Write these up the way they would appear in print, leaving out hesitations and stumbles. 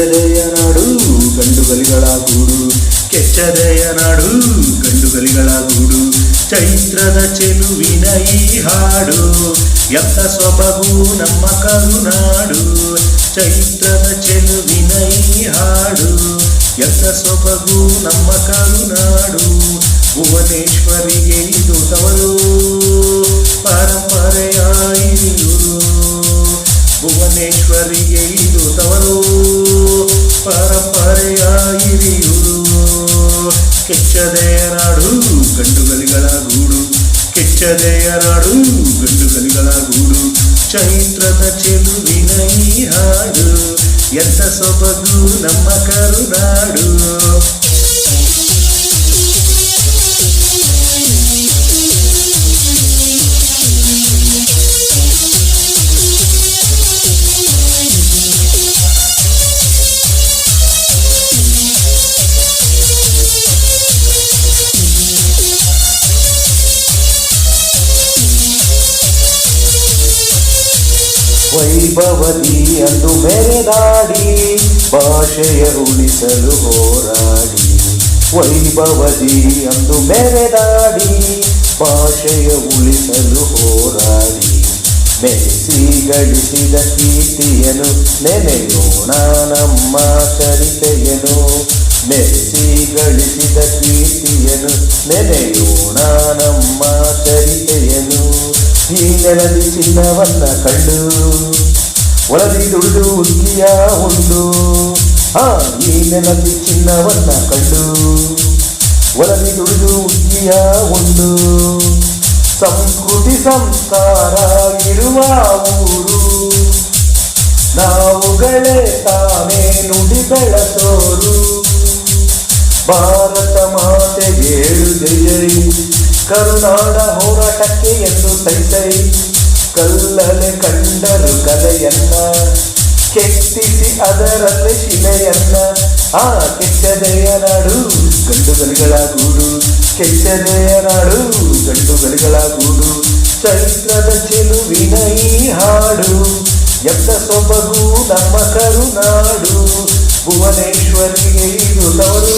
ಕೆಚ್ಚದೆಯ ನಾಡು ಗಂಡುಗಲಿಗಳ ಗೂಡು, ಕೆಚ್ಚದೆಯ ನಾಡು ಗಂಡುಗಲಿಗಳ ಗೂಡು. ಚೈತ್ರದ ಚೆಲುವಿನ ಈ ಹಾಡು ಎಂತ ಸೊಬಗು ನಮ್ಮ ಕರುನಾಡು. ಚೈತ್ರದ ಚೆಲುವಿನ ಈ ಹಾಡು ಎಂತ ಸೊಬಗು ನಮ್ಮ ಕರುನಾಡು. ಭುವನೇಶ್ವರಿಗೆ ಇದು ತವರು ಪರಂಪರೆಯ ಹಿರಿಯೂರು. ಭುವನೇಶ್ವರಿಗೆ ಇದು ತವರು ಪರಂಪರೆಯ ಹಿರಿಯೂರು. ಕೆಚ್ಚದೆಯ ನಾಡು ಗಂಡುಗಲಿಗಳ ಗೂಡು, ಕೆಚ್ಚದೆಯ ನಾಡು ಗಂಡುಗಲಿಗಳ ಗೂಡು. ಚೈತ್ರದ ಚೆಲುವಿನ ಈ ಹಾಡು ಎಂತ ಸೊಬಗು ನಮ್ಮ ಕರುನಾಡು. ವೈಭವದಿ ಅಂದು ಮೆರೆದಾಡಿ ಭಾಷೆಯ ಉಳಿಸಲು ಹೋರಾಡಿ. ವೈಭವದಿ ಅಂದು ಮೆರೆದಾಡಿ ಭಾಷೆಯ ಉಳಿಸಲು ಹೋರಾಡಿ. ಮೆರೆಸಿ ಗಳಿಸಿದ ಕೀರ್ತಿಯನು ನೆನೆಯೋಣ ನಮ್ಮ ಚರಿತೆಯನು. ಮೆರೆಸಿ ಗಳಿಸಿದ ಕೀರ್ತಿಯನು ನೆನೆಯೋಣ ನಮ್ಮ ಚರಿತೆಯನು. ಈ ನೆಲದಿ ಚಿನ್ನವನ್ನ ಕಂಡು ಒಳದಿ ದುಡಿದು ಉಕ್ಕಿಯ ಉಂಡು. ಈ ನೆಲದಿ ಚಿನ್ನವನ್ನ ಕಂಡು ಒಳದಿ ದುಡಿದು ಉಕ್ಕಿಯ ಉಂಡು. ಸಂಸ್ಕೃತಿ ಸಂಸ್ಕಾರ ಇರುವ ಊರು ನಾವುಗಳೇ ತಾನೇ ನುಡಿ ಬೆಳೆಸೋರು. ಭಾರತ ಮಾತೆಗೆ ಏಳು ಜೈ. ಕರುನಾಡ ಹೋರಾಟಕ್ಕೆ ಎಂದು ಸೈ. ಕಲ್ಲಲೆ ಕಂಡರು ಕಲೆಯನ್ನ ಕೆತ್ತಿಸಿ ಅದರಲ್ಲಿ ಶಿಲೆಯನ್ನ. ಕೆಚ್ಚದೆಯ ನಾಡು ಗಂಡುಗಲಿಗಳ ಗೂಡು, ಕೆಚ್ಚದೆಯ ನಾಡು ಗಂಡುಗಲಿಗಳ ಗೂಡು. ಚೈತ್ರದ ಚೆಲುವಿನ ಈ ಹಾಡು ಎಂತ ಸೊಬಗು ನಮ್ಮ ಕರುನಾಡು. ಭುವನೇಶ್ವರಿಗೆ ಇದು ತವರು.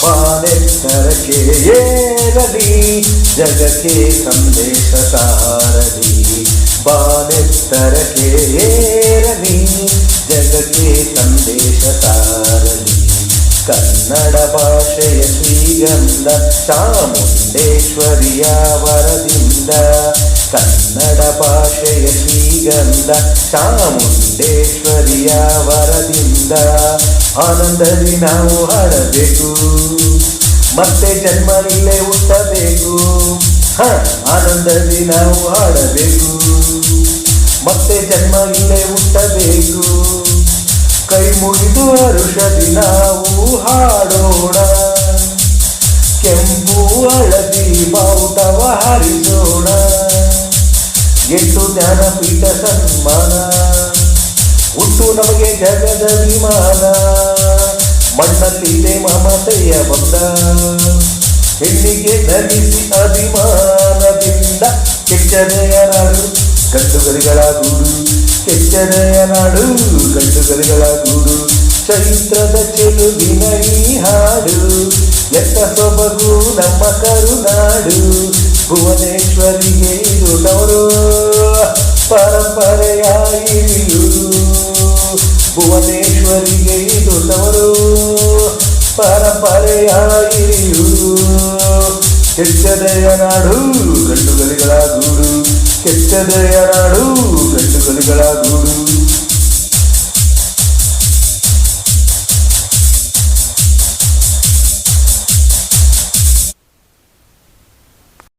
ಬಾನೆತ್ತರಕ್ಕೆ ಏರಲಿ ಜಗಕ್ಕೆ ಸಂದೇಶ ಸಾರಲಿ. ಬಾನೆತ್ತರಕ್ಕೆ ಏರಲಿ ಜಗಕ್ಕೆ ಸಂದೇಶ ಸಾರಲಿ. ಕನ್ನಡ ಭಾಷೆಯ ಶ್ರೀಗಂಧ ಚಾಮುಂಡೇಶ್ವರಿಯ ವರದಿಂದ. ಕನ್ನಡ ಭಾಷೆಯ ಶ್ರೀಗಂಧ ಚಾಮುಂಡೇಶ್ವರಿಯ ವರದಿಂದ. ಆನಂದದಿ ನಾವು ಹಾಡಬೇಕು, ಮತ್ತೆ ಜನ್ಮ ಇಲ್ಲೇ ಹುಟ್ಟಬೇಕು. ಆನಂದದಿ ನಾವು ಹಾಡಬೇಕು, ಮತ್ತೆ ಜನ್ಮ ಇಲ್ಲೇ ಹುಟ್ಟಬೇಕು. ಕೈ ಮುಗಿದು ಹರುಷದಿ ನಾವು ಹಾಡೋಣ. ಕೆಂಪು ಹಳದಿ ಬಾವುಟವ ಹಾರಿಸೋಣ. 8 ಜ್ಞಾನಪೀಠ ಸನ್ಮಾನ ಹುಟ್ಟು ನಮಗೆ ಜಗದ ವಿಮಾನ. ಮಣ್ಣಲ್ಲಿದೆ ಮಮತೆಯ ಬಂದ ಹೆಣ್ಣಿಗೆ ಧರಿಸಿ ಅಭಿಮಾನದಿಂದ. ಕೆಚ್ಚದೆಯ ನಾಡು ಗಂಡುಗಲಿಗಳ ಗೂಡು, ಕೆಚ್ಚದೆಯ ನಾಡು ಗಂಡುಗಲಿಗಳ ಗೂಡು. ಚೈತ್ರದ ಚೆಲುವಿನ ಈ ಹಾಡು ಎಂತ ಸೊಬಗು ನಮ್ಮ ಕರುನಾಡು. ಭುವನೇಶ್ವರಿಗೆ ಇದು ತವರು ಪರಂಪರೆಯ ಹಿರಿಯೂರು. ಭುವನೇಶ್ವರಿಗೆ ಇದು ತವರು ಪರಂಪರೆಯ ಹಿರಿಯೂರು. ಕೆಚ್ಚದೆಯ ನಾಡು ಗಂಡುಗಲಿಗಳ ಗೂಡು, ಕೆಚ್ಚದೆಯ ನಾಡು ಗಂಡುಗಲಿಗಳ ಗೂಡು.